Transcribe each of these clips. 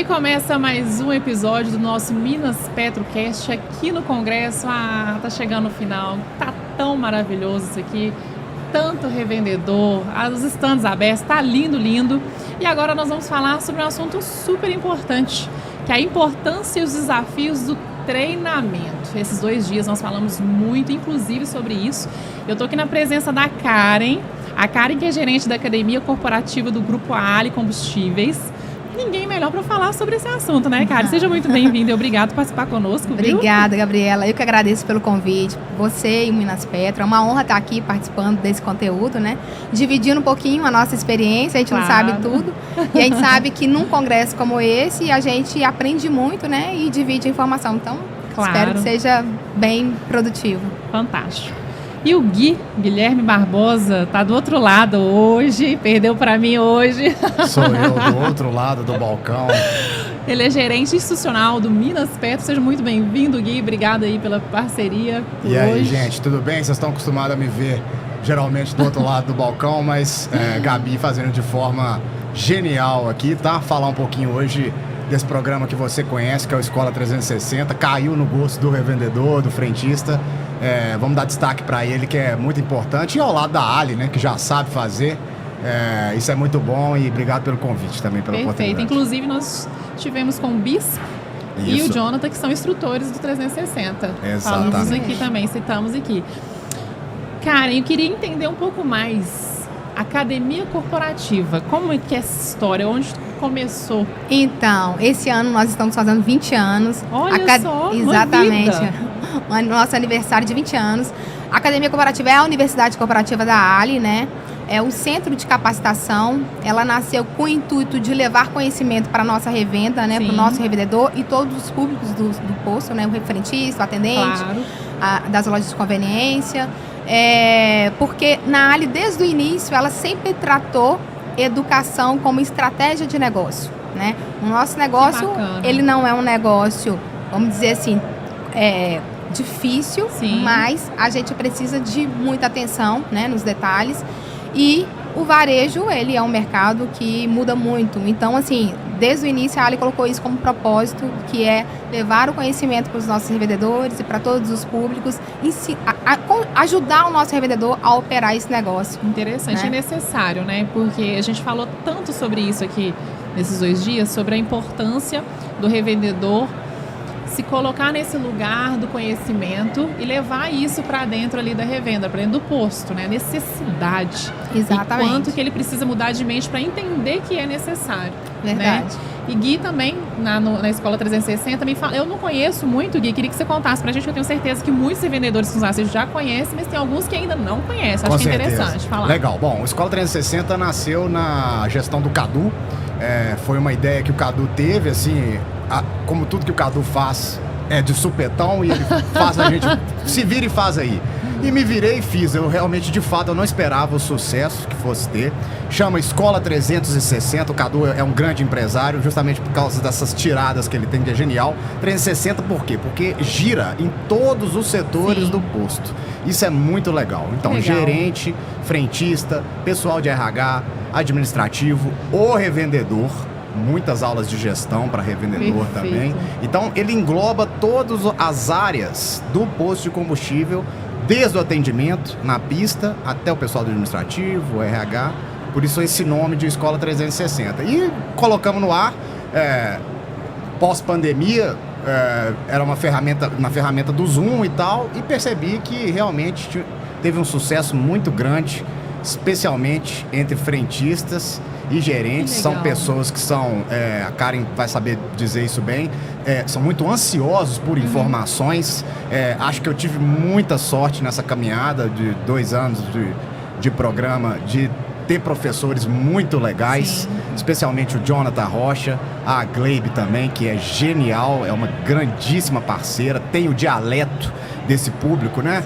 começa mais um episódio do nosso Minas Petrocast aqui no Congresso. Tá chegando o final, tá tão maravilhoso isso aqui, tanto revendedor, os estandes abertos, tá lindo, lindo. E agora nós vamos falar sobre um assunto super importante, que é a importância e os desafios do treinamento. Esses 2 dias nós falamos muito, inclusive, sobre isso. Eu tô aqui na presença da Karen, a Karen que é gerente da Academia Corporativa do Grupo Ali Combustíveis. Ninguém melhor para falar sobre esse assunto, né, Karen? Seja muito bem-vinda e obrigado por participar conosco, viu? Obrigada, Gabriela. Eu que agradeço pelo convite. Você e o Minas Petro. É uma honra estar aqui participando desse conteúdo, né? Dividindo um pouquinho a nossa experiência. A gente não sabe tudo. E a gente sabe que num congresso como esse, a gente aprende muito, né? E divide a informação. Então, espero que seja bem produtivo. Fantástico. E o Guilherme Barbosa, tá do outro lado hoje, perdeu para mim hoje. Sou eu, do outro lado do balcão. Ele é gerente institucional do Minas Petro. Seja muito bem-vindo, Gui. Obrigado aí pela parceria por hoje. E aí, hoje. gente, tudo bem? Vocês estão acostumados a me ver geralmente do outro lado do balcão, mas Gabi fazendo de forma genial aqui, tá? Falar um pouquinho hoje desse programa que você conhece, que é o Escola 360. Caiu no gosto do revendedor, do frentista. Vamos dar destaque para ele, que é muito importante. E ao lado da Ali, né, que já sabe fazer. Isso é muito bom e obrigado pelo convite também, pela oportunidade. Inclusive, nós tivemos com o Bispo e o Jonathan, que são instrutores do 360. Exatamente. Falamos aqui também, citamos aqui. Karen, eu queria entender um pouco mais. Academia Corporativa, como é que é essa história? Onde começou? Então, esse ano nós estamos fazendo 20 anos. Olha só, exatamente. O nosso aniversário de 20 anos. A Academia Corporativa é a Universidade Corporativa da Ali, né? É um centro de capacitação. Ela nasceu com o intuito de levar conhecimento para a nossa revenda, né? Para o nosso revendedor e todos os públicos do posto, né? O frentista, o atendente, das lojas de conveniência. Porque na Ali, desde o início, ela sempre tratou educação como estratégia de negócio, né? O nosso negócio, ele não é um negócio, vamos dizer assim, difícil, mas a gente precisa de muita atenção, né, nos detalhes. E o varejo, ele é um mercado que muda muito. Então, assim, desde o início a Ali colocou isso como propósito, que é levar o conhecimento para os nossos revendedores e para todos os públicos, ajudar o nosso revendedor a operar esse negócio. Interessante, né? É necessário, né? Porque a gente falou tanto sobre isso aqui nesses 2 dias, sobre a importância do revendedor se colocar nesse lugar do conhecimento e levar isso para dentro ali da revenda, para dentro do posto, né? Necessidade. Exatamente. E quanto que ele precisa mudar de mente para entender que é necessário. Verdade. Né? E Gui também, na Escola 360, me fala, eu não conheço muito, Gui, queria que você contasse pra gente, que eu tenho certeza que muitos vendedores que nos assistem já conhecem, mas tem alguns que ainda não conhecem. Acho que é interessante falar. Legal. Bom, a Escola 360 nasceu na gestão do Cadu. Foi uma ideia que o Cadu teve, assim, como tudo que o Cadu faz é de supetão, e ele faz a gente se vira e faz aí. E me virei e fiz. Eu realmente, de fato, eu não esperava o sucesso que fosse ter. Chama Escola 360. O Cadu é um grande empresário, justamente por causa dessas tiradas que ele tem, que é genial. 360 por quê? Porque gira em todos os setores do posto. Isso é muito legal. Então, gerente, frentista, pessoal de RH, administrativo, o revendedor. Muitas aulas de gestão para revendedor também. Então, ele engloba todas as áreas do posto de combustível, desde o atendimento na pista até o pessoal do administrativo, o RH. Por isso esse nome de Escola 360. E colocamos no ar, pós-pandemia, era uma ferramenta do Zoom e tal, e percebi que realmente teve um sucesso muito grande, especialmente entre frentistas e gerentes. São pessoas que são, a Karen vai saber dizer isso bem, são muito ansiosos por informações. Acho que eu tive muita sorte nessa caminhada de 2 anos de programa, de ter professores muito legais, especialmente o Jonathan Rocha, a Gleibe também, que é genial, é uma grandíssima parceira, tem o dialeto desse público, né?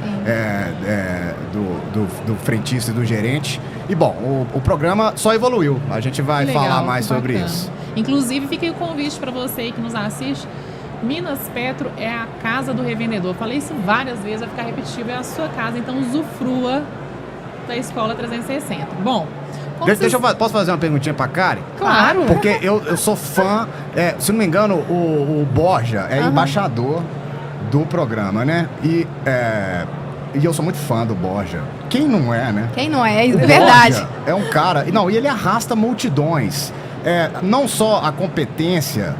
Do frentista e do gerente. E bom, o programa só evoluiu. A gente vai falar mais sobre isso. Inclusive, fica aí o convite para você aí que nos assiste. Minas Petro é a casa do revendedor. Falei isso várias vezes, vai ficar repetitivo, é a sua casa. Então, usufrua da Escola 360. Bom, Posso fazer uma perguntinha pra Karen? Claro. Porque eu sou fã, se não me engano, o Borja é embaixador do programa, né? E eu sou muito fã do Borja. Quem não é, né? Quem não é? É O verdade. Borja é um cara... Não, e ele arrasta multidões. Não só a competência...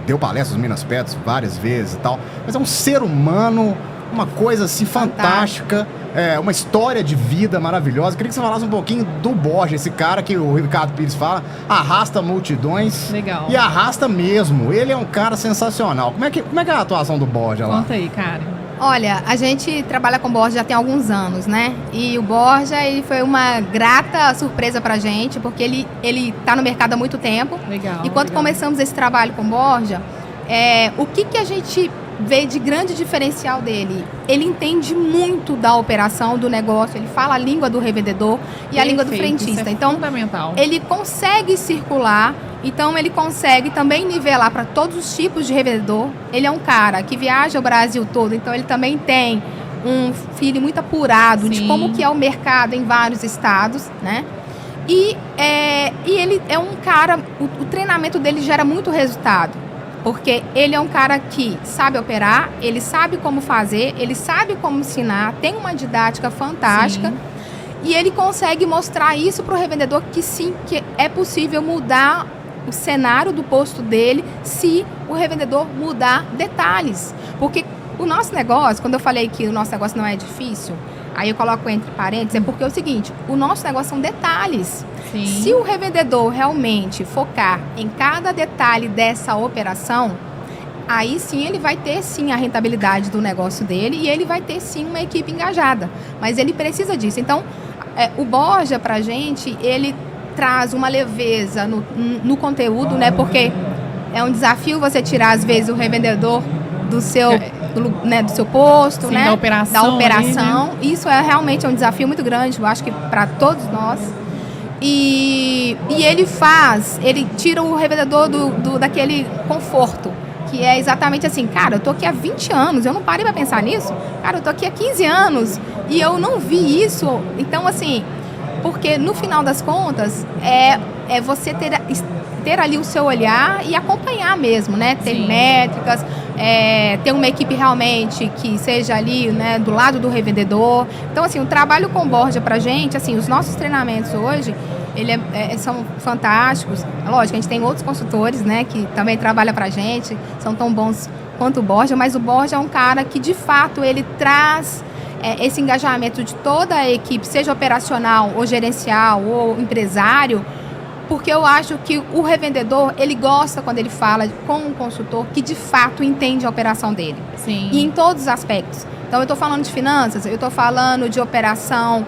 deu palestras no Minas Petros várias vezes e tal, mas é um ser humano, uma coisa assim fantástica, uma história de vida maravilhosa. Queria que você falasse um pouquinho do Borja, esse cara que o Ricardo Pires fala, arrasta multidões. Legal. E arrasta mesmo. Ele é um cara sensacional. Como é que é a atuação do Borja lá? Conta aí, Karen. Olha, a gente trabalha com o Borja já tem alguns anos, né? E o Borja, ele foi uma grata surpresa pra gente, porque ele tá no mercado há muito tempo. Legal. E quando começamos esse trabalho com o Borja, o que a gente vê de grande diferencial dele? Ele entende muito da operação, do negócio, ele fala a língua do revendedor e a língua do frentista. Isso é então, fundamental. ele consegue circular, então ele consegue também nivelar para todos os tipos de revendedor. Ele é um cara que viaja o Brasil todo, então ele também tem um feeling muito apurado de como que é o mercado em vários estados, né? E ele é um cara, o treinamento dele gera muito resultado, porque ele é um cara que sabe operar, ele sabe como fazer, ele sabe como ensinar, tem uma didática fantástica. Sim. E ele consegue mostrar isso para o revendedor que sim, que é possível mudar o cenário do posto dele se o revendedor mudar detalhes. Porque o nosso negócio, quando eu falei que o nosso negócio não é difícil, aí eu coloco entre parênteses, é porque é o seguinte, o nosso negócio são detalhes. Sim. Se o revendedor realmente focar em cada detalhe dessa operação, aí sim ele vai ter sim a rentabilidade do negócio dele e ele vai ter sim uma equipe engajada. Mas ele precisa disso. Então, o Borja pra gente, ele traz uma leveza no conteúdo, né? Porque é um desafio você tirar, às vezes, o revendedor do seu posto, sim, né? Da operação. Né? Isso realmente um desafio muito grande, eu acho que para todos nós. E ele tira o revendedor daquele conforto, que é exatamente assim, cara, eu tô aqui há 20 anos, eu não parei para pensar nisso, cara, eu tô aqui há 15 anos e eu não vi isso. Então, assim, porque no final das contas, é você ter ali o seu olhar e acompanhar mesmo, né? Ter Sim. métricas, ter uma equipe realmente que seja ali, né, do lado do revendedor. Então, assim, o trabalho com Borja pra gente, assim, os nossos treinamentos hoje, são fantásticos. Lógico, a gente tem outros consultores, né, que também trabalham pra gente, são tão bons quanto o Borja, mas o Borja é um cara que, de fato, ele traz esse engajamento de toda a equipe, seja operacional, ou gerencial, ou empresário, porque eu acho que o revendedor, ele gosta quando ele fala com um consultor que de fato entende a operação dele. Sim. E em todos os aspectos. Então, eu estou falando de finanças, eu estou falando de operação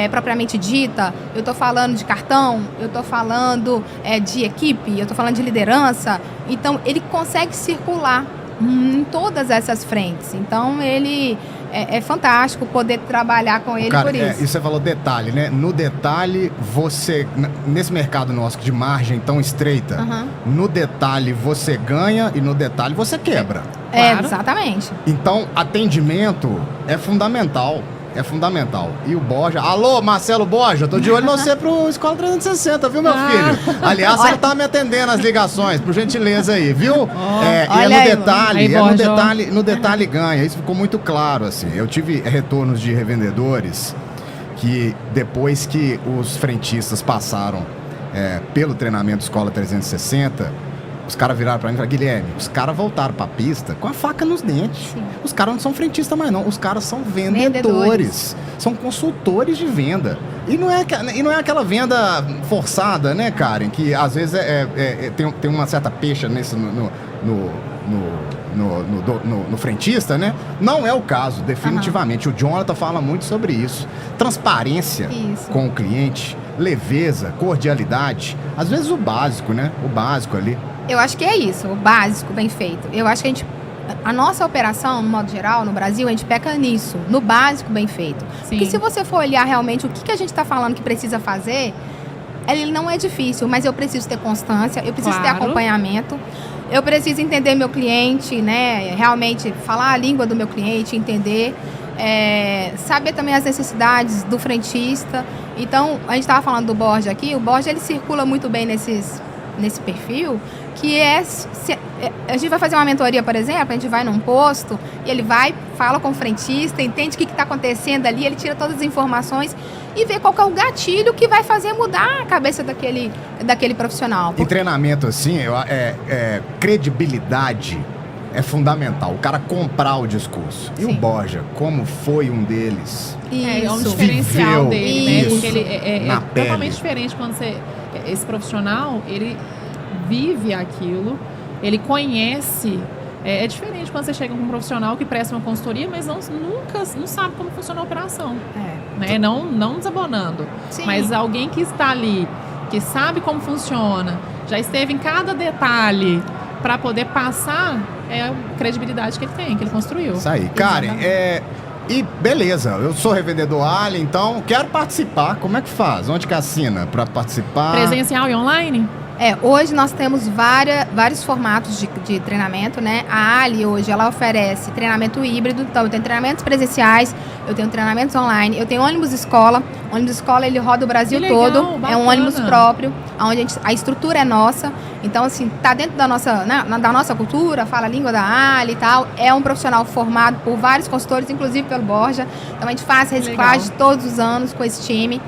propriamente dita, eu estou falando de cartão, eu estou falando de equipe, eu estou falando de liderança. Então, ele consegue circular em todas essas frentes. Então, ele... É fantástico poder trabalhar com ele, por isso. E você falou detalhe, né? No detalhe, você... Nesse mercado nosso de margem tão estreita, no detalhe você ganha e no detalhe você quebra. Claro. Exatamente. Então, atendimento é fundamental. É fundamental. E o Borja... Alô, Marcelo Borja, tô de olho em você pro Escola 360, viu, meu filho? Aliás, você tá me atendendo as ligações, por gentileza aí, viu? No detalhe ganha. Isso ficou muito claro, assim. Eu tive retornos de revendedores que depois que os frentistas passaram pelo treinamento Escola 360... Os caras viraram pra mim e falaram, Guilherme, os caras voltaram pra pista com a faca nos dentes. Sim. Os caras não são frentistas mais não, os caras são vendedores. São consultores de venda. E não é aquela venda forçada, né, Karen? Que às vezes tem uma certa pecha nesse, no frentista, né? Não é o caso, definitivamente. O Jonathan fala muito sobre isso. Transparência com o cliente, leveza, cordialidade. Às vezes o básico, né? O básico ali. Eu acho que é isso, o básico bem feito. Eu acho que a nossa operação, no modo geral, no Brasil, a gente peca nisso, no básico bem feito. Sim. Porque se você for olhar realmente o que a gente está falando que precisa fazer, ele não é difícil, mas eu preciso ter constância, eu preciso ter acompanhamento, eu preciso entender meu cliente, né? Realmente falar a língua do meu cliente, entender, saber também as necessidades do frentista. Então, a gente estava falando do Borja aqui, o Borja ele circula muito bem nesse perfil, que a gente vai fazer uma mentoria, por exemplo, a gente vai num posto, e ele vai, fala com o frentista, entende o que está acontecendo ali, ele tira todas as informações e vê qual que é o gatilho que vai fazer mudar a cabeça daquele profissional. Em treinamento, assim, credibilidade é fundamental. O cara comprar o discurso. E Sim. o Borja, como foi um deles? É um Isso. diferencial Viveu dele, né? isso Porque ele é na pele. totalmente diferente quando esse profissional, ele vive aquilo, ele conhece. É diferente quando você chega com um profissional que presta uma consultoria, mas não sabe como funciona a operação. Né? Não desabonando. Sim. Mas alguém que está ali, que sabe como funciona, já esteve em cada detalhe para poder passar a credibilidade que ele tem, que ele construiu. Isso aí. Karen, e beleza, eu sou revendedor Ali, então quero participar. Como é que faz? Onde que assina para participar? Presencial e online? Hoje nós temos vários formatos de treinamento, né? A Ali hoje, ela oferece treinamento híbrido, então eu tenho treinamentos presenciais, eu tenho treinamentos online, eu tenho ônibus escola. O ônibus escola, ele roda o Brasil Que legal, todo, bacana. é um ônibus próprio, onde a estrutura é nossa, então assim, tá dentro da nossa cultura, fala a língua da Ali e tal, é um profissional formado por vários consultores, inclusive pelo Borja, então a gente faz reciclagem todos os anos com esse time.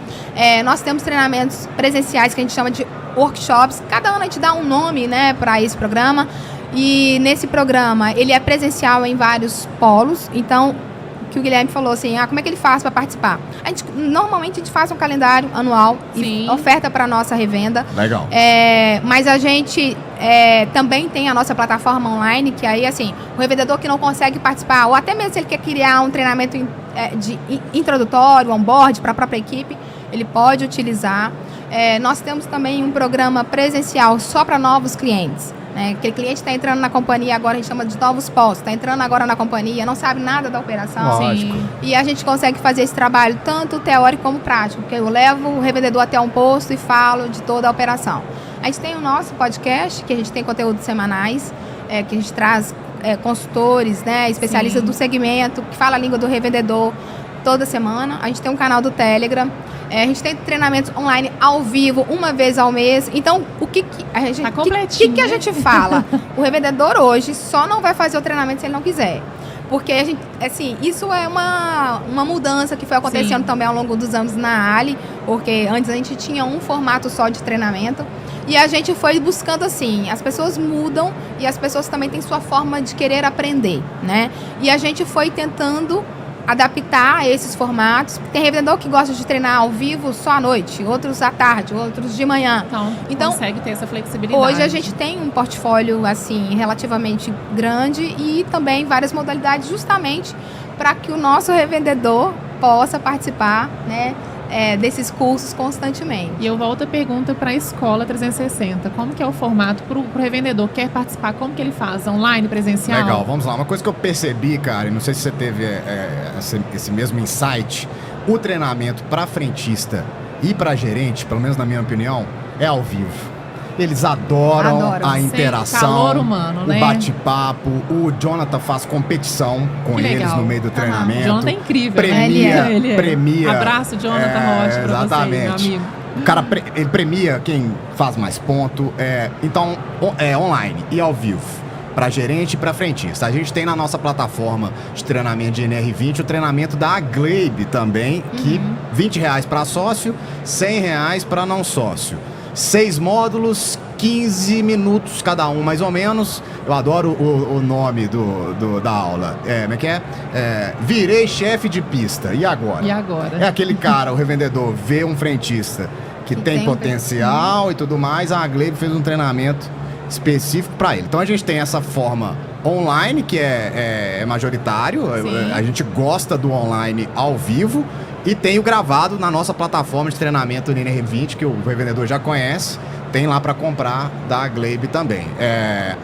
Nós temos treinamentos presenciais que a gente chama de workshops, cada ano a gente dá um nome, né, para esse programa, e nesse programa ele é presencial em vários polos, então que o Guilherme falou assim, como é que ele faz para participar? Normalmente a gente faz um calendário anual e oferta para nossa revenda. Legal. Mas a gente também tem a nossa plataforma online, que aí assim, o revendedor que não consegue participar, ou até mesmo se ele quer criar um treinamento de introdutório, onboard para a própria equipe, ele pode utilizar. Nós temos também um programa presencial só para novos clientes. Aquele cliente está entrando na companhia agora, a gente chama de novos postos, está entrando agora na companhia, não sabe nada da operação. Lógico. E a gente consegue fazer esse trabalho tanto teórico como prático, porque eu levo o revendedor até um posto e falo de toda a operação. A gente tem o nosso podcast, que a gente tem conteúdos semanais, que a gente traz consultores, né, especialistas do segmento, que fala a língua do revendedor toda semana. A gente tem um canal do Telegram. A gente tem treinamentos online ao vivo, uma vez ao mês. Então, o que a gente fala? O revendedor hoje só não vai fazer o treinamento se ele não quiser. Porque a gente, assim, isso é uma mudança que foi acontecendo também ao longo dos anos na Ali, porque antes a gente tinha um formato só de treinamento. E a gente foi buscando assim, as pessoas mudam e as pessoas também têm sua forma de querer aprender, né? E a gente foi tentando adaptar a esses formatos. Tem revendedor que gosta de treinar ao vivo só à noite, outros à tarde, outros de manhã. Então consegue ter essa flexibilidade. Hoje a gente tem um portfólio assim relativamente grande e também várias modalidades justamente para que o nosso revendedor possa participar, né, desses cursos constantemente. E eu volto a pergunta para a Escola 360. Como que é o formato para o revendedor que quer participar? Como que ele faz? Online, presencial? Legal, vamos lá. Uma coisa que eu percebi, cara, e não sei se você teve esse mesmo insight, o treinamento para frentista e para gerente, pelo menos na minha opinião, é ao vivo. Eles adoram a interação, calor humano, o né? bate-papo. O Jonathan faz competição com eles no meio do treinamento. O Jonathan é incrível, Premia. Abraço, Jonathan Rocha, pra você, meu amigo. O cara ele premia quem faz mais ponto. Então, é online e ao vivo. Para gerente e para frentista. A gente tem na nossa plataforma de treinamento de NR20 o treinamento da Agleib também, que R$20 para sócio, R$100 para não sócio. 6 módulos, 15 minutos cada um, mais ou menos. Eu adoro o nome da aula. Como é que é? Virei chefe de pista. E agora? E agora? É aquele cara, o revendedor, vê um frentista que tem potencial e tudo mais. A Agleib fez um treinamento específico para ele. Então a gente tem essa forma online, que é majoritário. A gente gosta do online ao vivo. E tem o gravado na nossa plataforma de treinamento NR20, que o revendedor já conhece. Tem lá para comprar da Agleib também.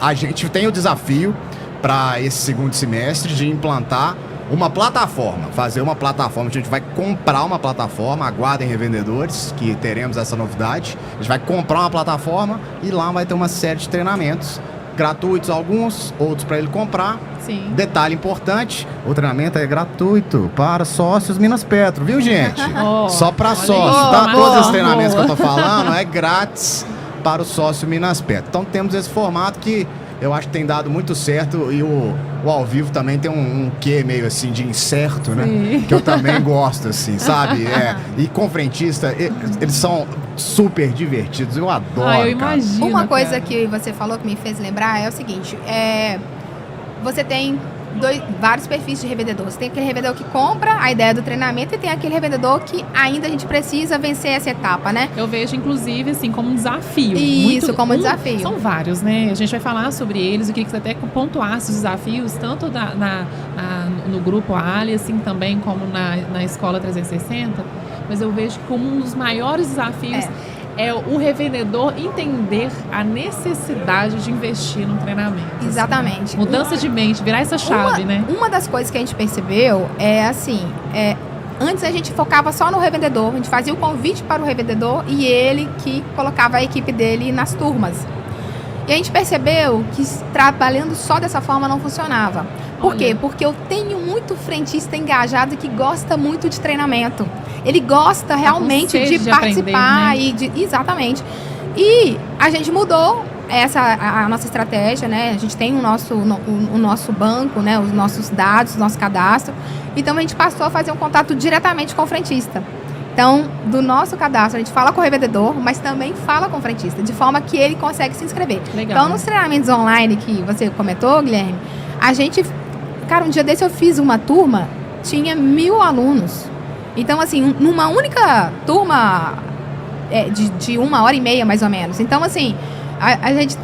A gente tem o desafio para esse segundo semestre de implantar uma plataforma, fazer uma plataforma. A gente vai comprar uma plataforma, aguardem revendedores, que teremos essa novidade. A gente vai comprar uma plataforma e lá vai ter uma série de treinamentos gratuitos alguns, outros para ele comprar. Sim. Detalhe importante, o treinamento é gratuito para sócios Minas Petro, viu, gente? Oh, Só para olha sócios, aí. tá? Boa, Todos os treinamentos boa. que eu tô falando é grátis para o sócio Minas Petro. Então temos esse formato que eu acho que tem dado muito certo e o ao vivo também tem um quê meio assim de incerto, né? Sim. Que eu também gosto, assim, sabe? E com frentista, eles são super divertidos, eu adoro, Eu cara. imagino. Uma coisa cara. que você falou que me fez lembrar é o seguinte: você tem vários perfis de revendedor. Você tem aquele revendedor que compra a ideia do treinamento e tem aquele revendedor que ainda a gente precisa vencer essa etapa, né? Eu vejo, inclusive, assim, como um desafio. Isso, como desafio. São vários, né? A gente vai falar sobre eles. Eu queria que você até pontuasse os desafios, tanto no grupo Ali, assim, também como na Escola 360. Mas eu vejo que como um dos maiores desafios é o revendedor entender a necessidade de investir no treinamento. Exatamente. Assim. Mudança de mente, virar essa chave, né? Uma das coisas que a gente percebeu é assim, antes a gente focava só no revendedor, a gente fazia o convite para o revendedor e ele que colocava a equipe dele nas turmas. E a gente percebeu que trabalhando só dessa forma não funcionava. Por quê? Porque eu tenho muito frentista engajado que gosta muito de treinamento. Ele gosta realmente de participar, aprender, né? Exatamente. E a gente mudou a nossa estratégia, né? A gente tem o nosso banco, né? Os nossos dados, o nosso cadastro. Então a gente passou a fazer um contato diretamente com o frentista. Então, do nosso cadastro, a gente fala com o revendedor, mas também fala com o frentista, de forma que ele consegue se inscrever. Legal. Então, nos treinamentos online que você comentou, Guilherme, a gente... Cara, um dia desse eu fiz uma turma, tinha 1.000 alunos. Então, assim, numa única turma de 1h30, mais ou menos. Então, assim, a gente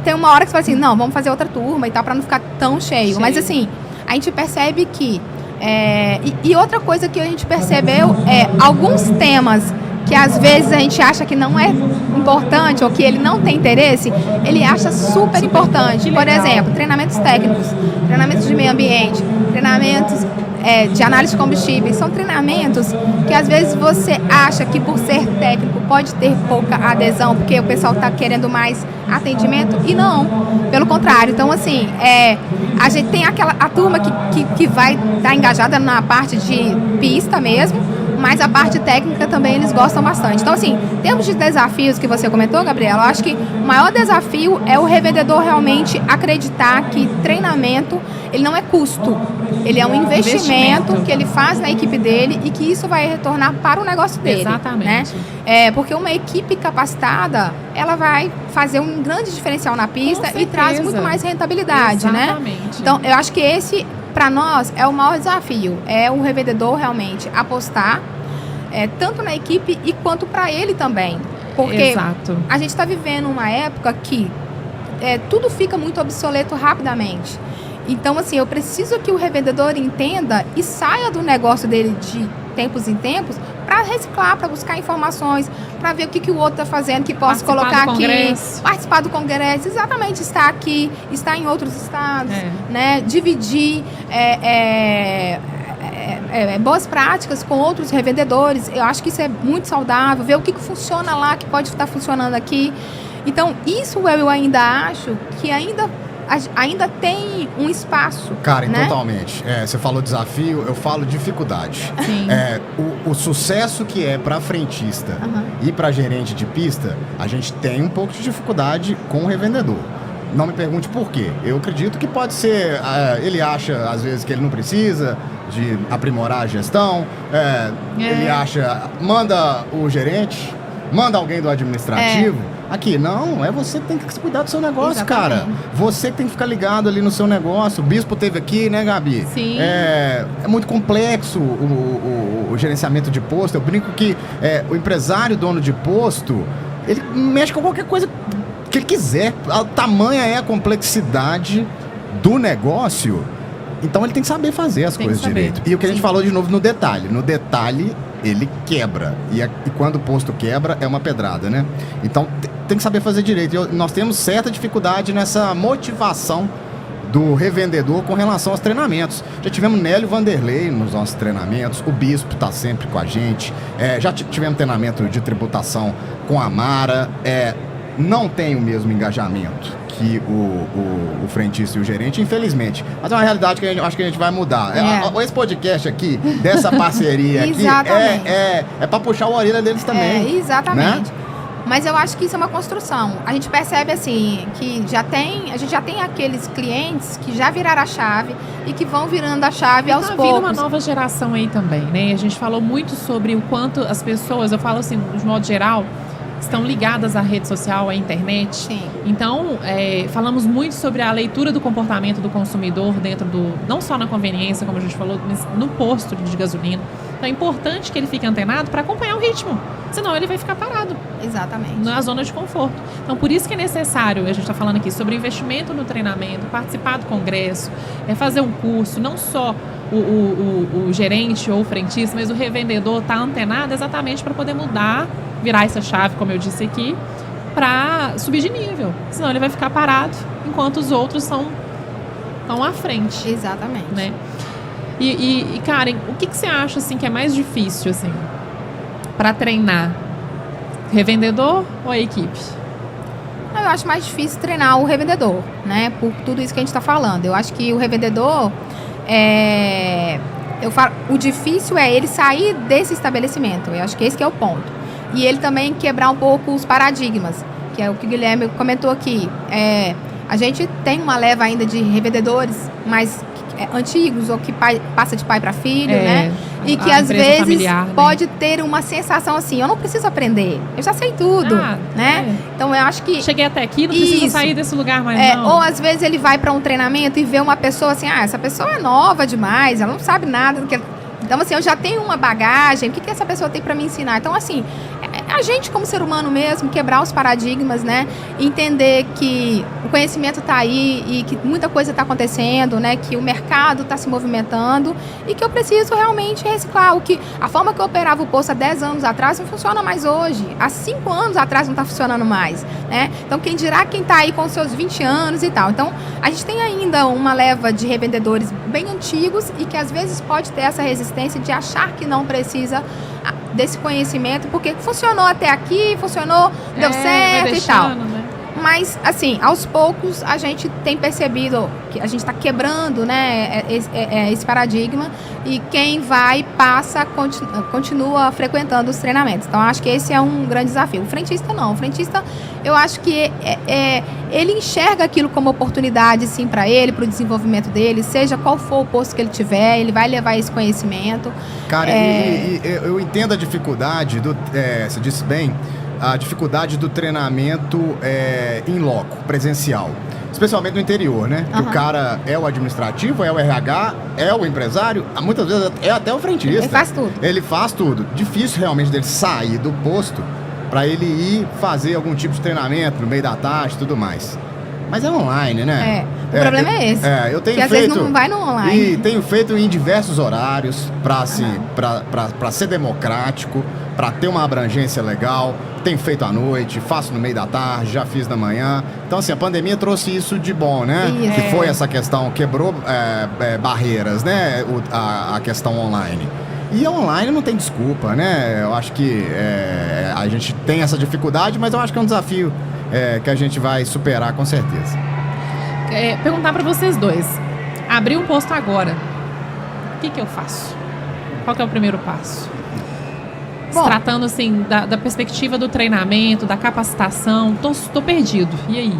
tem uma hora que você fala assim, não, vamos fazer outra turma e tal, para não ficar tão cheio. Mas, assim, a gente percebe que... E outra coisa que a gente percebeu alguns temas que às vezes a gente acha que não é importante ou que ele não tem interesse, ele acha super importante. Por exemplo, treinamentos técnicos, treinamentos de meio ambiente, treinamentos de análise de combustíveis. São treinamentos que às vezes você acha que por ser técnico pode ter pouca adesão, porque o pessoal está querendo mais atendimento, e não, pelo contrário. Então, assim, a gente tem a turma que vai estar engajada na parte de pista mesmo, mas a parte técnica também eles gostam bastante. Então, assim, em termos de desafios que você comentou, Gabriela, eu acho que o maior desafio é o revendedor realmente acreditar que treinamento, ele não é custo, ele é um investimento que ele faz na equipe dele e que isso vai retornar para o negócio dele. Exatamente. Né? Porque uma equipe capacitada, ela vai fazer um grande diferencial na pista e traz muito mais rentabilidade, Exatamente. né? Então, eu acho que esse... Para nós, é o maior desafio, é o revendedor realmente apostar tanto na equipe e quanto para ele também. Porque a gente está vivendo uma época que tudo fica muito obsoleto rapidamente. Então, assim, eu preciso que o revendedor entenda e saia do negócio dele de tempos em tempos para reciclar, para buscar informações, para ver o que o outro está fazendo, que posso colocar aqui. Participar do congresso, exatamente, estar aqui, estar em outros estados, né? Dividir boas práticas com outros revendedores. Eu acho que isso é muito saudável, ver o que funciona lá, que pode estar funcionando aqui. Então, isso eu ainda acho que ainda tem um espaço. Karen, né? Totalmente. Você falou desafio, eu falo dificuldade. Sim. O sucesso que é para frentista e para gerente de pista, a gente tem um pouco de dificuldade com o revendedor. Não me pergunte por quê. Eu acredito que pode ser... ele acha, às vezes, que ele não precisa de aprimorar a gestão. Ele acha... Manda o gerente, manda alguém do administrativo... Aqui, não, você que tem que cuidar do seu negócio, cara. Você que tem que ficar ligado ali no seu negócio. O Bispo teve aqui, né, Gabi? Sim. É muito complexo o gerenciamento de posto. Eu brinco que o empresário, dono de posto, ele mexe com qualquer coisa que ele quiser. A tamanha é a complexidade do negócio. Então ele tem que saber fazer as coisas direito. E o que a gente falou de novo no detalhe. No detalhe, ele quebra. E quando o posto quebra, é uma pedrada, né? Então tem que saber fazer direito. E nós temos certa dificuldade nessa motivação do revendedor com relação aos treinamentos. Já tivemos Nélio Vanderlei nos nossos treinamentos, o Bispo está sempre com a gente, já tivemos treinamento de tributação com a Mara, não tem o mesmo engajamento que o frentista e o gerente, infelizmente. Mas é uma realidade que eu acho que a gente vai mudar. Esse podcast aqui, dessa parceria aqui, é para puxar a orelha deles também. Exatamente. Né? Mas eu acho que isso é uma construção. A gente percebe assim que a gente já tem aqueles clientes que já viraram a chave e que vão virando a chave aos poucos. Tá vindo uma nova geração aí também, né? A gente falou muito sobre o quanto as pessoas, eu falo assim, de modo geral, estão ligadas à rede social, à internet. Sim. Então, falamos muito sobre a leitura do comportamento do consumidor dentro não só na conveniência, como a gente falou, mas no posto de gasolina. Então, é importante que ele fique antenado para acompanhar o ritmo. Senão, ele vai ficar parado. Exatamente. Na zona de conforto. Então, por isso que é necessário, a gente está falando aqui sobre investimento no treinamento, participar do congresso, fazer um curso, não só o gerente ou o frentista, mas o revendedor está antenado exatamente para poder mudar, virar essa chave, como eu disse aqui, para subir de nível. Senão ele vai ficar parado, enquanto os outros estão à frente. Exatamente. Né? E Karen, o que você acha assim, que é mais difícil assim, para treinar? Revendedor ou a equipe? Eu acho mais difícil treinar o revendedor, né? Por tudo isso que a gente está falando. Eu acho que o revendedor, o difícil é ele sair desse estabelecimento. Eu acho que esse que é o ponto. E ele também quebrar um pouco os paradigmas, que é o que o Guilherme comentou aqui. A gente tem uma leva ainda de revendedores mais antigos, ou que passa de pai para filho, né? E que às vezes familiar, pode ter uma sensação assim, eu não preciso aprender, eu já sei tudo, né? Então eu acho que... Cheguei até aqui, não preciso sair desse lugar mais não. Ou às vezes ele vai para um treinamento e vê uma pessoa assim, essa pessoa é nova demais, ela não sabe nada do que... Então, assim, eu já tenho uma bagagem, o que essa pessoa tem para me ensinar? Então, assim, a gente como ser humano mesmo, quebrar os paradigmas, né? Entender que o conhecimento está aí e que muita coisa está acontecendo, né? Que o mercado está se movimentando e que eu preciso realmente reciclar. A forma que eu operava o posto há 10 anos atrás não funciona mais hoje. Há 5 anos atrás não está funcionando mais, né? Então, quem dirá quem está aí com os seus 20 anos e tal. Então, a gente tem ainda uma leva de revendedores bem antigos e que às vezes pode ter essa resistência de achar que não precisa desse conhecimento, porque funcionou até aqui, funcionou, deu certo e tal. Né? Mas, assim, aos poucos a gente tem percebido que a gente está quebrando, né, esse paradigma, e quem vai, passa, continua frequentando os treinamentos. Então, acho que esse é um grande desafio. O frentista não. O frentista, eu acho que ele enxerga aquilo como oportunidade, sim, para ele, para o desenvolvimento dele, seja qual for o posto que ele tiver, ele vai levar esse conhecimento. Cara, eu entendo a dificuldade, você disse bem, a dificuldade do treinamento em loco, presencial. Especialmente no interior, né? Que o cara é o administrativo, é o RH, é o empresário, muitas vezes é até o frentista. Ele faz tudo. Ele faz tudo. Difícil realmente dele sair do posto para ele ir fazer algum tipo de treinamento no meio da tarde e tudo mais. Mas é online, né? O problema é esse. Eu tenho que às vezes não vai no online. E tenho feito em diversos horários para ser democrático, para ter uma abrangência legal. Tenho feito à noite, faço no meio da tarde, já fiz da manhã. Então, assim, a pandemia trouxe isso de bom, né? Isso. Que foi essa questão, quebrou barreiras, né? A questão online. E online não tem desculpa, né? Eu acho que a gente tem essa dificuldade, mas eu acho que é um desafio que a gente vai superar com certeza. Perguntar para vocês dois. Abri um posto agora. O que eu faço? Qual que é o primeiro passo? Se tratando assim da perspectiva do treinamento, da capacitação, tô perdido. E aí?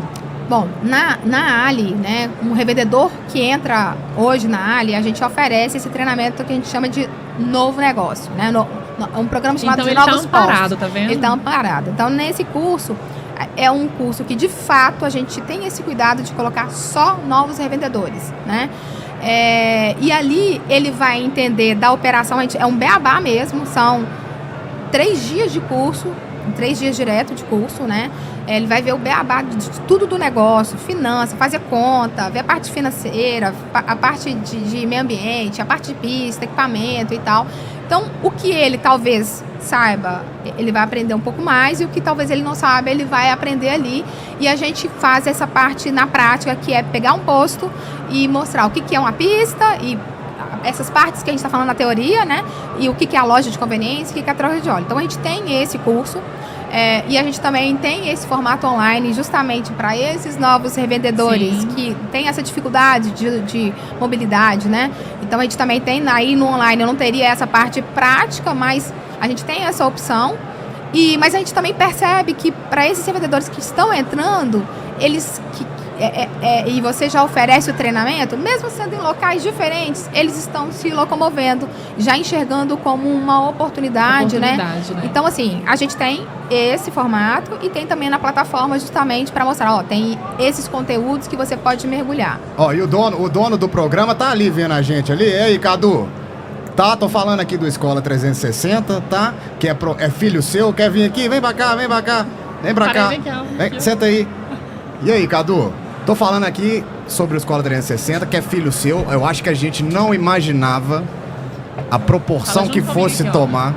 Bom, na Ali, né, um revendedor que entra hoje na Ali, a gente oferece esse treinamento que a gente chama de novo negócio, né? Um programa chamado de Novos Postos. Então ele tá amparado, tá vendo? Ele tá amparado. Então, nesse curso, é um curso que, de fato, a gente tem esse cuidado de colocar só novos revendedores, né? E ali ele vai entender da operação, é um beabá mesmo, são 3 dias de curso, 3 dias direto de curso, né? Ele vai ver o beabá de tudo do negócio, finança, fazer conta, ver a parte financeira, a parte de meio ambiente, a parte de pista, equipamento e tal. Então, o que ele talvez saiba, ele vai aprender um pouco mais, e o que talvez ele não saiba, ele vai aprender ali. E a gente faz essa parte na prática, que é pegar um posto e mostrar o que é uma pista e essas partes que a gente está falando na teoria, né? E o que é a loja de conveniência, o que é a troca de óleo. Então, a gente tem esse curso. E a gente também tem esse formato online justamente para esses novos revendedores que têm essa dificuldade de mobilidade, né? Então a gente também tem aí no online, eu não teria essa parte prática, mas a gente tem essa opção. Mas a gente também percebe que para esses revendedores que estão entrando, e você já oferece o treinamento, mesmo sendo em locais diferentes, eles estão se locomovendo, já enxergando como uma oportunidade, né? Então, assim, a gente tem esse formato e tem também na plataforma justamente para mostrar, tem esses conteúdos que você pode mergulhar. E o dono do programa tá ali vendo a gente ali. E aí, Cadu? Tá, tô falando aqui do Escola 360, tá? Que é filho seu, quer vir aqui? Vem pra cá, vem pra cá. Vem pra cá. Vem, senta aí. E aí, Cadu? Tô falando aqui sobre o Escola 360, que é filho seu. Eu acho que a gente não imaginava a proporção que fosse tomar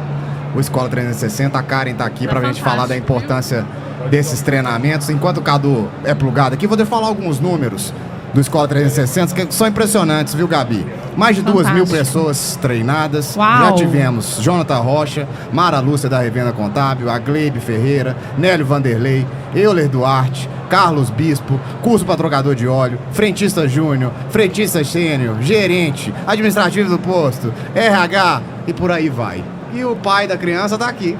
o Escola 360. A Karen tá aqui pra gente falar da importância desses treinamentos. Enquanto o Cadu é plugado aqui, vou falar alguns números do Escola 360, que são impressionantes, viu, Gabi? Mais de 2.000 pessoas treinadas. Uau. Já tivemos Jonathan Rocha, Mara Lúcia da Revenda Contábil, a Gleibe Ferreira, Nélio Vanderlei, Euler Duarte, Carlos Bispo, curso para trocador de óleo, frentista júnior, frentista sênior, gerente, administrativo do posto, RH e por aí vai. E o pai da criança tá aqui.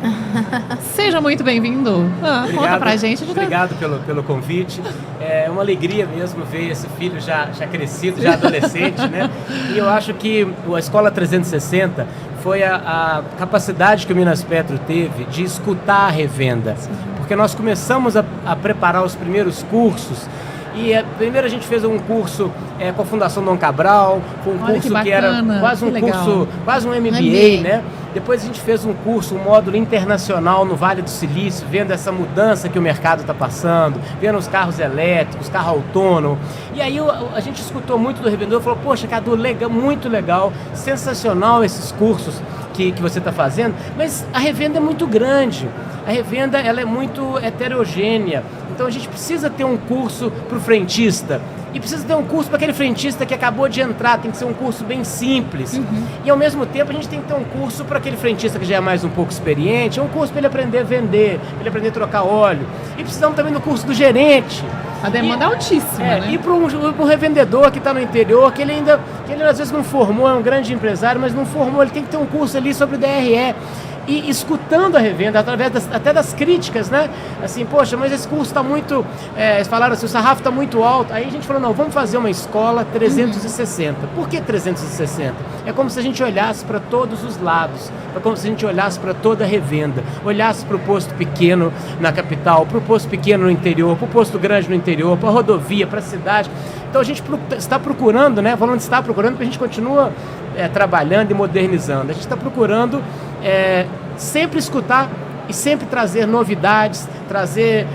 Seja muito bem-vindo. Conta pra gente. Obrigado pelo convite. É uma alegria mesmo ver esse filho já crescido, já adolescente, né? E eu acho que a Escola 360 foi a capacidade que o Minas Petro teve de escutar a revenda. Porque nós começamos a preparar os primeiros cursos. E primeiro a gente fez um curso com a Fundação Dom Cabral, foi um curso que era quase um curso, quase um MBA, né? Depois a gente fez um curso, um módulo internacional no Vale do Silício, vendo essa mudança que o mercado está passando, vendo os carros elétricos, carro autônomo. E aí a gente escutou muito do revendedor e falou, poxa, Cadu, legal, muito legal, sensacional esses cursos que você está fazendo, mas a revenda é muito grande, a revenda ela é muito heterogênea, então a gente precisa ter um curso para o frentista, e precisa ter um curso para aquele frentista que acabou de entrar, tem que ser um curso bem simples. E ao mesmo tempo a gente tem que ter um curso para aquele frentista que já é mais um pouco experiente, um curso para ele aprender a vender, para ele aprender a trocar óleo. E precisamos também do curso do gerente. A demanda é altíssima, né? E para um revendedor que está no interior, que ele às vezes não formou, é um grande empresário, mas não formou, ele tem que ter um curso ali sobre o DRE. E escutando a revenda, através até das críticas, né? Assim, poxa, mas esse curso está muito... eles falaram assim, o sarrafo está muito alto. Aí a gente falou, não, vamos fazer uma escola 360. Por que 360? É como se a gente olhasse para todos os lados. É como se a gente olhasse para toda a revenda. Olhasse para o posto pequeno na capital, para o posto pequeno no interior, para o posto grande no interior, para a rodovia, para a cidade. Então a gente está procurando, né? Falando está procurando, porque a gente continua trabalhando e modernizando. A gente está procurando sempre escutar e sempre trazer novidades, trazer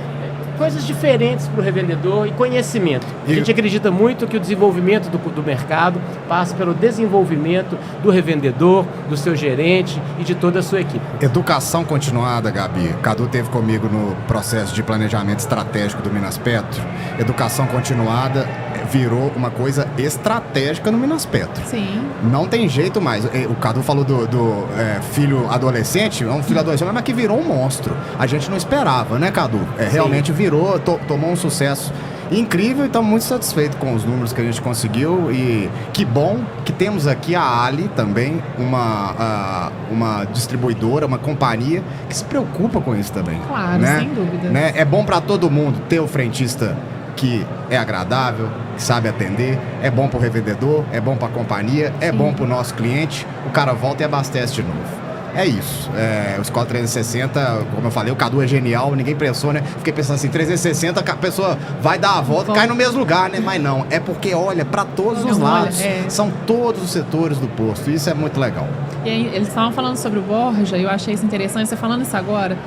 coisas diferentes para o revendedor e conhecimento. A gente acredita muito que o desenvolvimento do mercado passa pelo desenvolvimento do revendedor, do seu gerente e de toda a sua equipe. Educação continuada, Gabi. Cadu esteve comigo no processo de planejamento estratégico do Minas Petro. Educação continuada virou uma coisa estratégica no Minas Petro. Sim. Não tem jeito mais. O Cadu falou do filho adolescente, é um filho adolescente, mas que virou um monstro. A gente não esperava, né, Cadu? Realmente virou, tomou um sucesso incrível e estamos muito satisfeitos com os números que a gente conseguiu. E que bom que temos aqui a Ali também, uma distribuidora, uma companhia que se preocupa com isso também. Claro, né? sem dúvida. Né? É bom para todo mundo ter o frentista que é agradável, que sabe atender, é bom para o revendedor, é bom para a companhia, é bom para o nosso cliente, o cara volta e abastece de novo. É isso. O Escola 360, como eu falei, o Cadu é genial, ninguém pensou, né? Fiquei pensando assim, 360, a pessoa vai dar a volta, cai no mesmo lugar, né? Mas não, é porque olha para todos os lados. São todos os setores do posto, isso é muito legal. E aí, eles estavam falando sobre o Borja, e eu achei isso interessante, você falando isso agora,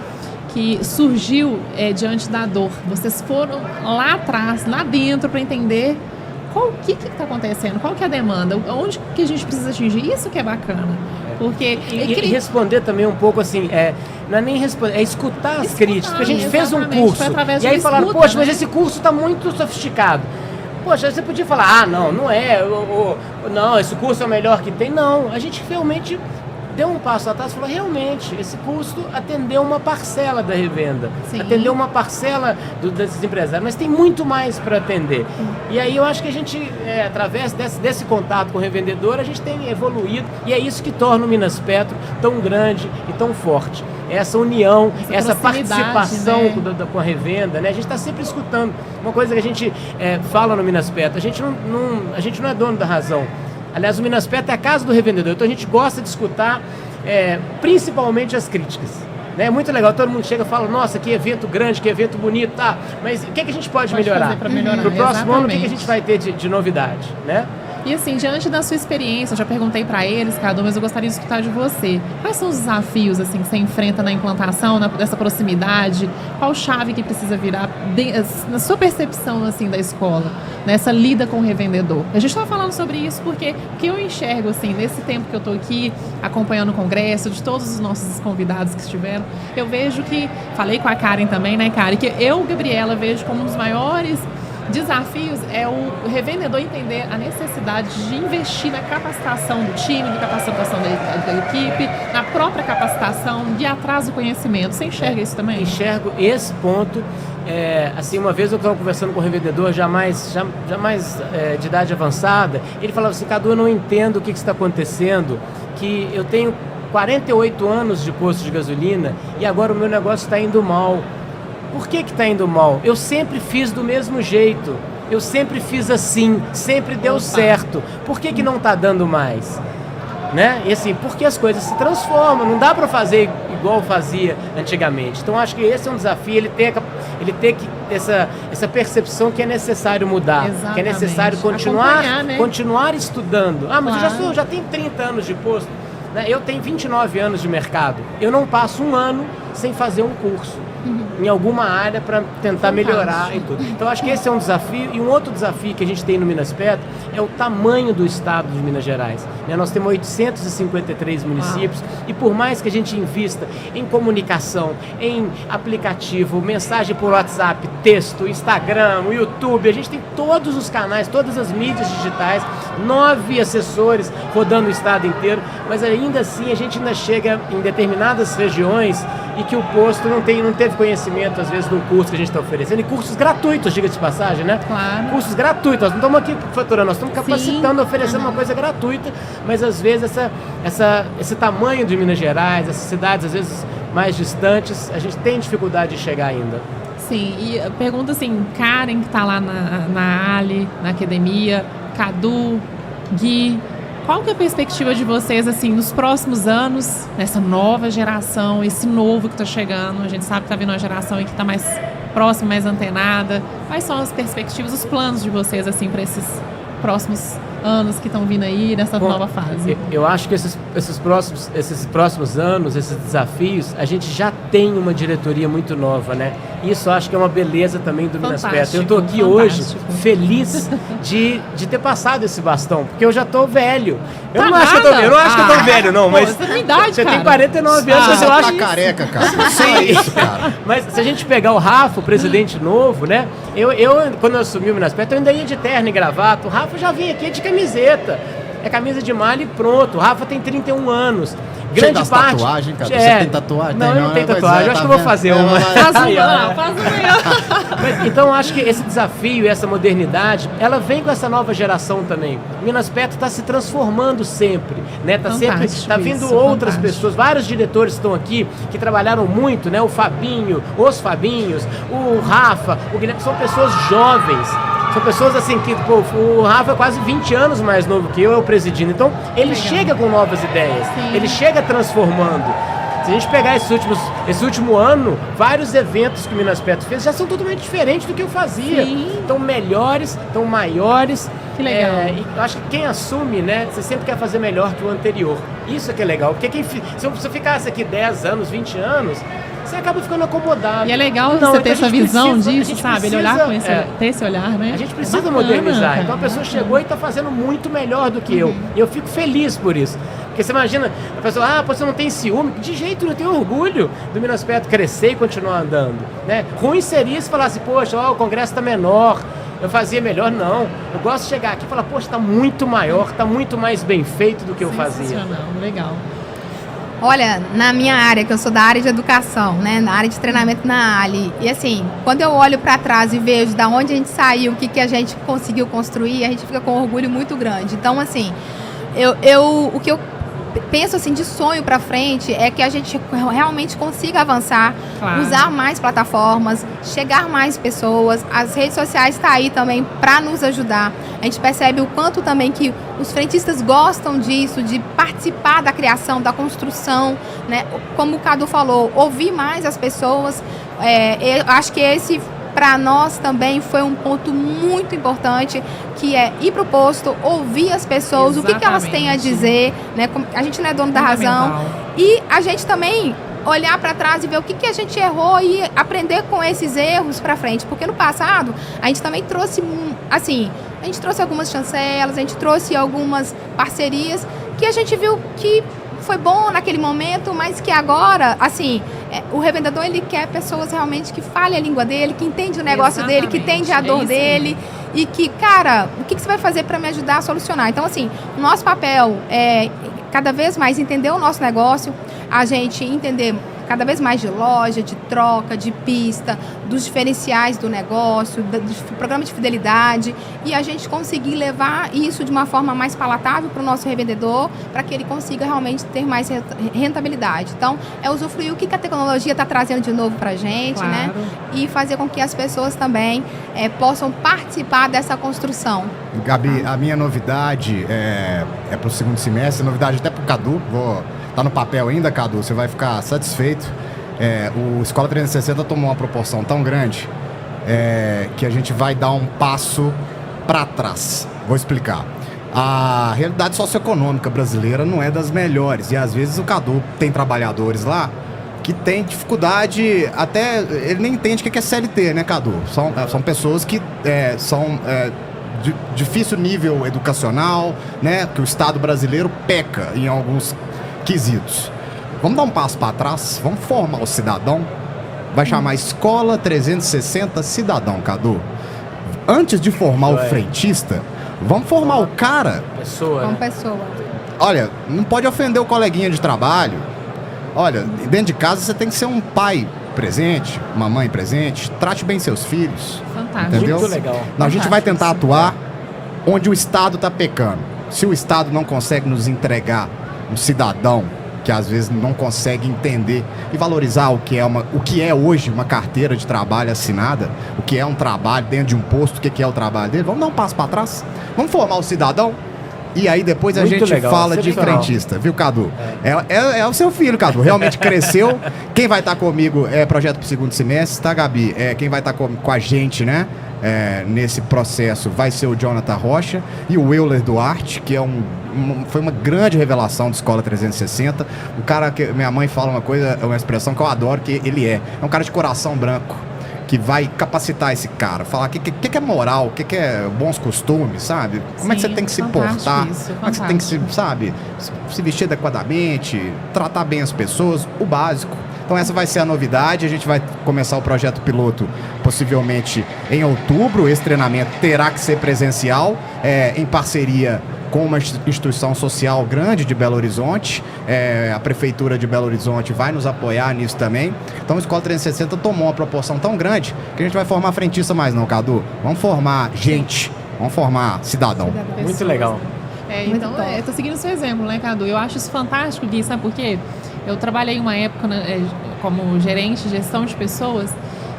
que surgiu diante da dor. Vocês foram lá atrás, lá dentro, para entender o que está acontecendo, qual que é a demanda, onde que a gente precisa atingir. Isso que é bacana. Porque e responder também um pouco assim, não é nem responder, é escutar as críticas. Porque a gente fez um curso, e aí falaram, poxa, mas esse curso está muito sofisticado. Poxa, você podia falar, não é, não, esse curso é o melhor que tem. Não, a gente realmente deu um passo atrás e falou, realmente, esse custo atendeu uma parcela da revenda, Sim. atendeu uma parcela desses empresários, mas tem muito mais para atender. E aí eu acho que a gente, através desse contato com o revendedor, a gente tem evoluído, e é isso que torna o Minas Petro tão grande e tão forte. Essa união, essa participação, né, com a revenda, né? A gente está sempre escutando. Uma coisa que a gente fala no Minas Petro, a gente não é dono da razão. Aliás, o Minas Petro é a casa do revendedor, então a gente gosta de escutar principalmente as críticas. Né? É muito legal, todo mundo chega e fala, nossa, que evento grande, que evento bonito, tá, mas o que a gente pode melhorar? Para melhorar? Pro próximo ano, o que a gente vai ter de novidade, né? E assim, diante da sua experiência, eu já perguntei para eles, Cadu, mas eu gostaria de escutar de você. Quais são os desafios assim, que você enfrenta na implantação, dessa proximidade? Qual chave que precisa virar na sua percepção assim, da escola, nessa lida com o revendedor? A gente estava falando sobre isso porque eu enxergo, assim, nesse tempo que eu estou aqui acompanhando o congresso, de todos os nossos convidados que estiveram, eu vejo que, falei com a Karen também, né, Karen, que eu, Gabriela, vejo como um dos maiores desafios é o revendedor entender a necessidade de investir na capacitação do time, na capacitação da equipe, na própria capacitação, de ir atrás do conhecimento. Você enxerga isso também? Enxergo esse ponto. Assim, uma vez eu estava conversando com um revendedor já mais de idade avançada, ele falava assim, Cadu, eu não entendo o que está acontecendo, que eu tenho 48 anos de posto de gasolina e agora o meu negócio está indo mal. Por que está indo mal? Eu sempre fiz do mesmo jeito, eu sempre fiz assim, sempre deu certo. Por que não está dando mais? Né? E assim, porque as coisas se transformam, não dá para fazer igual fazia antigamente. Então acho que esse é um desafio, ele tem que essa percepção que é necessário mudar. Exatamente. Que é necessário continuar estudando. Ah, mas claro. eu já tenho 30 anos de posto, né? Eu tenho 29 anos de mercado, eu não passo um ano sem fazer um curso em alguma área para tentar melhorar em tudo. Então acho que esse é um desafio, e um outro desafio que a gente tem no Minas Petro é o tamanho do estado de Minas Gerais, né? Nós temos 853 municípios e por mais que a gente invista em comunicação, em aplicativo, mensagem por WhatsApp, texto, Instagram, YouTube, a gente tem todos os canais, todas as mídias digitais, 9 assessores rodando o estado inteiro, mas ainda assim a gente ainda chega em determinadas regiões e que o posto não teve conhecimento, às vezes, do curso que a gente está oferecendo. E cursos gratuitos, diga-se de passagem, né? Claro. Cursos gratuitos. Nós não estamos aqui faturando, nós estamos capacitando, oferecendo uma coisa gratuita, mas, às vezes, esse tamanho de Minas Gerais, essas cidades, às vezes, mais distantes, a gente tem dificuldade de chegar ainda. Sim, e pergunta assim, Karen, que está lá na Ali, na academia, Cadu, Gui... Qual que é a perspectiva de vocês, assim, nos próximos anos, nessa nova geração, esse novo que está chegando? A gente sabe que está vindo uma geração aí que está mais próxima, mais antenada. Quais são as perspectivas, os planos de vocês, assim, para esses próximos anos que estão vindo aí, nessa nova fase? Eu acho que esses próximos anos, esses desafios, a gente já tem uma diretoria muito nova, né? Isso eu acho que é uma beleza também do Minas Petro. Eu estou aqui hoje feliz de ter passado esse bastão, porque eu já estou velho. Eu não acho que eu tô velho, não, mas você tem idade, você cara. tem 49 anos, mas eu acho careca, cara. Sim, isso, cara. Mas se a gente pegar o Rafa, o presidente novo, né? Quando eu assumi o Minas Petro, eu ainda ia de terno e gravata. O Rafa já vinha aqui de camiseta. É camisa de malha e pronto. O Rafa tem 31 anos. Grande parte. Tatuagem, cara? Você tem tatuagem? Não, eu não tenho tatuagem. Eu acho que eu vou fazer uma. Faz uma. Mas, então, acho que esse desafio, essa modernidade, ela vem com essa nova geração também. Minas Petro está se transformando sempre, né? Tá vindo outras pessoas. Vários diretores estão aqui que trabalharam muito, né? O Fabinho, os Fabinhos, o Rafa, o Guilherme, são pessoas jovens. São pessoas assim que, pô, o Rafa é quase 20 anos mais novo que eu presidindo. Então, ele chega com novas ideias. Sim. Ele chega transformando. Se a gente pegar esse último ano, vários eventos que o Minas Petro fez já são totalmente diferentes do que eu fazia. Estão melhores, estão maiores. Que legal. E eu acho que quem assume, né, você sempre quer fazer melhor que o anterior. Isso é que é legal. Porque se eu ficasse aqui 10 anos, 20 anos, você acaba ficando acomodado. E é legal você ter essa visão disso, sabe? Ele olhar com ter esse olhar, né? A gente precisa modernizar. Cara. Então a pessoa chegou e está fazendo muito melhor do que eu. E eu fico feliz por isso. Porque você imagina, a pessoa, você não tem ciúme? De jeito nenhum, eu tenho orgulho do Minas Petro crescer e continuar andando. Né? Ruim seria se falasse, poxa, o congresso está menor, eu fazia melhor. Não, eu gosto de chegar aqui e falar, poxa, está muito maior, está muito mais bem feito do que eu fazia. Legal. Olha, na minha área, que eu sou da área de educação, né, na área de treinamento na Ali, e assim, quando eu olho para trás e vejo da onde a gente saiu, o que a gente conseguiu construir, a gente fica com um orgulho muito grande. Então, assim, o que eu penso assim de sonho para frente é que a gente realmente consiga avançar, Claro. usar mais plataformas, chegar mais pessoas. As redes sociais estão aí também para nos ajudar. A gente percebe o quanto também que os frentistas gostam disso, de participar da criação, da construção, né? Como o Cadu falou, ouvir mais as pessoas. Eu acho que esse para nós também foi um ponto muito importante, que é ir para o posto, ouvir as pessoas, o que elas têm a dizer, né? A gente não é dono da razão. E a gente também olhar para trás e ver o que a gente errou e aprender com esses erros para frente. Porque no passado, a gente também trouxe, assim, a gente trouxe algumas chancelas, a gente trouxe algumas parcerias que a gente viu que foi bom naquele momento, mas que agora, assim, o revendedor, ele quer pessoas realmente que falem a língua dele, que entendem o negócio dele, que entendem a dor dele e que, cara, o que você vai fazer para me ajudar a solucionar? Então, assim, o nosso papel é cada vez mais entender o nosso negócio, a gente entender cada vez mais de loja, de troca, de pista, dos diferenciais do negócio, do programa de fidelidade, e a gente conseguir levar isso de uma forma mais palatável para o nosso revendedor, para que ele consiga realmente ter mais rentabilidade. Então, é usufruir o que a tecnologia está trazendo de novo para a gente, Claro. né? E fazer com que as pessoas também possam participar dessa construção. Gabi, a minha novidade é para o segundo semestre, novidade até para o Cadu, tá no papel ainda, Cadu, você vai ficar satisfeito. O Escola 360 tomou uma proporção tão grande que a gente vai dar um passo para trás. Vou explicar. A realidade socioeconômica brasileira não é das melhores, e às vezes o Cadu tem trabalhadores lá que tem dificuldade, até ele nem entende o que é CLT, né, Cadu? São pessoas que são de difícil nível educacional, né, que o Estado brasileiro peca em alguns quesitos. Vamos dar um passo para trás, vamos formar o cidadão, vai chamar Escola 360 Cidadão, Cadu. Antes de formar o frentista, vamos formar o cara. Pessoa. Como Né? pessoa. Olha, não pode ofender o coleguinha de trabalho. Olha, dentro de casa você tem que ser um pai presente, uma mãe presente, trate bem seus filhos. Fantástico. Entendeu? Muito legal. Não, a gente vai tentar Fantástico. atuar onde o Estado está pecando. Se o Estado não consegue nos entregar um cidadão que às vezes não consegue entender e valorizar o que é hoje uma carteira de trabalho assinada, o que é um trabalho dentro de um posto, o que é o trabalho dele, vamos dar um passo para trás, vamos formar o cidadão e aí depois a Muito gente legal, fala de sensacional. frentista, viu, Cadu? É o seu filho, Cadu, realmente cresceu. Quem vai estar comigo é projeto pro segundo semestre, tá, Gabi? Quem vai estar com a gente, né? Nesse processo vai ser o Jonathan Rocha e o Euler Duarte, que foi uma grande revelação do Escola 360. Um cara que minha mãe fala uma expressão que eu adoro, que ele é um cara de coração branco, que vai capacitar esse cara, falar o que é moral, o que é bons costumes, sabe? Como é que Sim, você tem que se fantástico portar, isso, como é que você tem que se vestir adequadamente, tratar bem as pessoas, o básico. Então essa vai ser a novidade, a gente vai começar o projeto piloto possivelmente em outubro. Esse treinamento terá que ser presencial, em parceria com uma instituição social grande de Belo Horizonte. A Prefeitura de Belo Horizonte vai nos apoiar nisso também. Então a Escola 360 tomou uma proporção tão grande que a gente vai formar frentista mais não, Cadu. Vamos formar gente, vamos formar cidadão. Muito legal. Então, Muito top. eu tô seguindo o seu exemplo, né, Cadu? Eu acho isso fantástico, Gui, sabe por quê? Eu trabalhei uma época como gerente de gestão de pessoas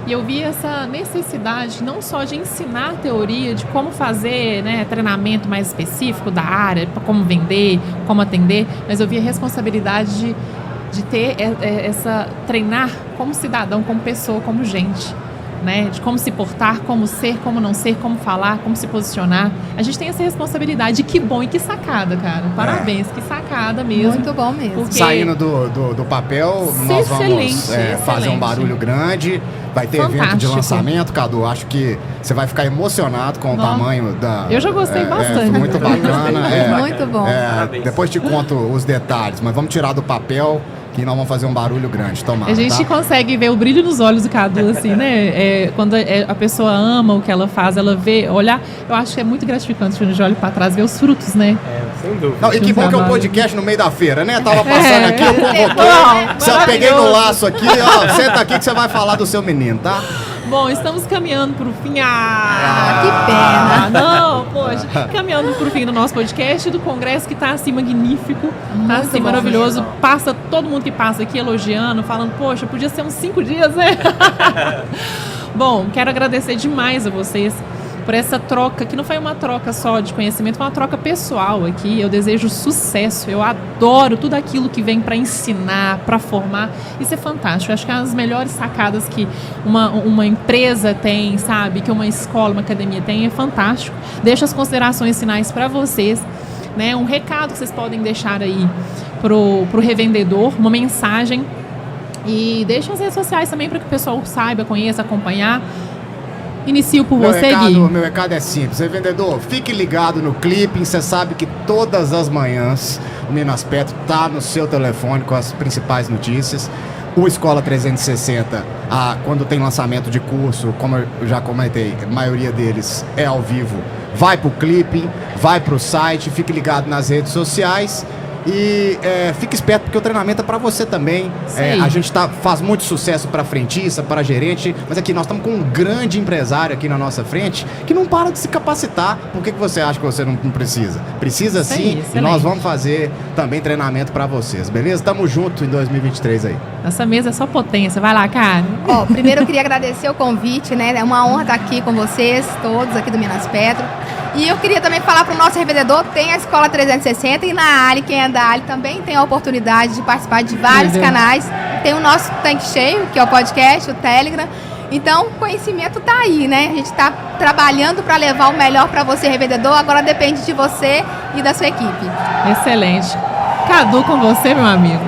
e eu vi essa necessidade não só de ensinar teoria de como fazer, né, treinamento mais específico da área, para como vender, como atender, mas eu vi a responsabilidade de ter treinar como cidadão, como pessoa, como gente. Né, de como se portar, como ser, como não ser, como falar, como se posicionar. A gente tem essa responsabilidade. Que bom e que sacada, cara. Parabéns, que sacada mesmo. Muito bom mesmo. Porque- Saindo do papel, nós vamos Excelente, fazer um barulho grande. Vai ter evento de Fantástico. lançamento, Cadu. Acho que você vai ficar emocionado com o Não. tamanho da... Eu já gostei bastante. Foi muito bacana. Muito bom. Parabéns. Depois te conto os detalhes, mas vamos tirar do papel que nós vamos fazer um barulho grande. Tomara, A gente tá? consegue ver o brilho nos olhos do Cadu, assim, né? Quando a pessoa ama o que ela faz, ela vê, olhar. Eu acho que é muito gratificante quando a gente olha para trás, ver os frutos, né? Sem dúvida. Não, e que bom que é um podcast no meio da feira, né? Tava passando aqui, eu convoquei. Bom, Só peguei no laço aqui, ó. Senta aqui que você vai falar do seu menino, tá? Bom, estamos caminhando para o fim. que pena. Não, poxa. Caminhando para o fim do nosso podcast do Congresso, que está assim magnífico. Tá assim bom maravilhoso. Passa todo mundo que passa aqui elogiando, falando, poxa, podia ser uns 5 dias, né? Bom, quero agradecer demais a vocês por essa troca, que não foi uma troca só de conhecimento, foi uma troca pessoal aqui. Eu desejo sucesso, eu adoro tudo aquilo que vem para ensinar, para formar. Isso é fantástico. Eu acho que é as melhores sacadas que uma empresa tem, sabe? Que uma escola, uma academia tem, é fantástico. Deixo as considerações finais para vocês, né? Um recado que vocês podem deixar aí pro revendedor, uma mensagem. E deixem as redes sociais também para que o pessoal saiba, conheça, acompanhar. Inicio por você, Gui. Meu recado é simples. Revendedor, fique ligado no Clipping. Você sabe que todas as manhãs o Minas Petro tá no seu telefone com as principais notícias. O Escola 360, quando tem lançamento de curso, como eu já comentei, a maioria deles é ao vivo. Vai pro Clipping, vai pro site, fique ligado nas redes sociais. E fique esperto, porque o treinamento é para você também. A gente faz muito sucesso para frentista, para gerente, mas aqui nós estamos com um grande empresário aqui na nossa frente que não para de se capacitar. Por que você acha que você não precisa? Precisa sim, e nós vamos fazer também treinamento para vocês, beleza? Tamo junto em 2023 aí. Essa mesa é só potência. Vai lá, Karen. Primeiro eu queria agradecer o convite, né? É uma honra estar aqui com vocês, todos aqui do Minas Petro. E eu queria também falar para o nosso revendedor, tem a Escola 360 e na Ali, quem é da Ali também tem a oportunidade de participar de vários canais. Tem o nosso Tanque Cheio, que é o podcast, o Telegram. Então, o conhecimento está aí, né? A gente está trabalhando para levar o melhor para você, revendedor. Agora depende de você e da sua equipe. Excelente. Cadu, com você, meu amigo.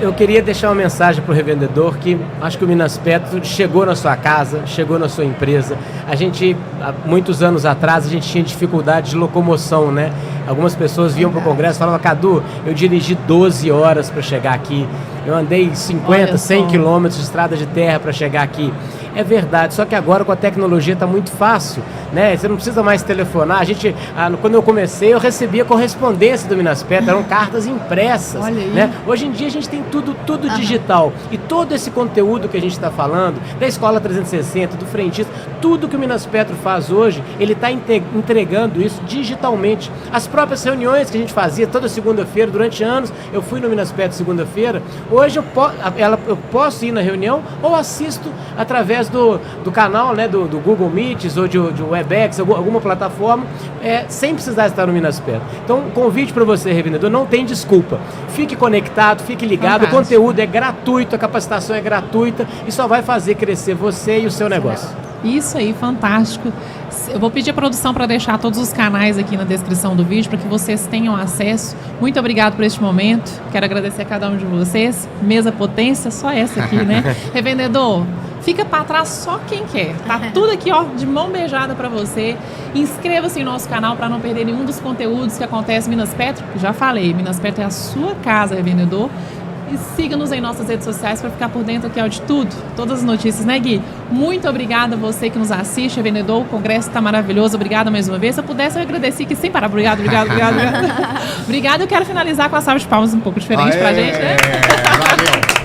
Eu queria deixar uma mensagem para o revendedor que acho que o Minas Petro chegou na sua casa, chegou na sua empresa. A gente, há muitos anos atrás, a gente tinha dificuldade de locomoção, né? Algumas pessoas vinham para o Congresso e falavam, Cadu, eu dirigi 12 horas para chegar aqui. Eu andei 50, 100 quilômetros de estrada de terra para chegar aqui. É verdade, só que agora com a tecnologia está muito fácil, né? Você não precisa mais telefonar. Quando eu comecei, eu recebia correspondência do Minas Petro, eram cartas impressas, né? Hoje em dia a gente tem tudo digital. E todo esse conteúdo que a gente está falando, da Escola 360, do frentista, tudo que o Minas Petro faz hoje, ele está entregando isso digitalmente. As próprias reuniões que a gente fazia toda segunda-feira, durante anos, eu fui no Minas Petro segunda-feira, hoje eu posso ir na reunião ou assisto através do canal, né, do Google Meets ou de Webex, alguma plataforma, sem precisar estar no Minas Petro. Então, convite para você, revendedor, não tem desculpa. Fique conectado, fique ligado, o conteúdo é gratuito, a capacitação é gratuita e só vai fazer crescer você e o seu negócio. Isso aí, fantástico. Eu vou pedir a produção para deixar todos os canais aqui na descrição do vídeo para que vocês tenham acesso. Muito obrigado por este momento. Quero agradecer a cada um de vocês. Mesa potência, só essa aqui, né? Revendedor, fica para trás só quem quer. Tá tudo aqui, ó, de mão beijada para você. Inscreva-se em nosso canal para não perder nenhum dos conteúdos que acontece em Minas Petro. Já falei, Minas Petro é a sua casa, revendedor. E siga-nos em nossas redes sociais para ficar por dentro aqui, ó, de tudo, todas as notícias, né, Gui? Muito obrigada a você que nos assiste, revendedor. O congresso está maravilhoso. Obrigada mais uma vez. Se eu pudesse, eu agradecer aqui sem parar. Obrigado. Obrigada. Eu quero finalizar com a salva de palmas um pouco diferente pra gente, né? Valeu.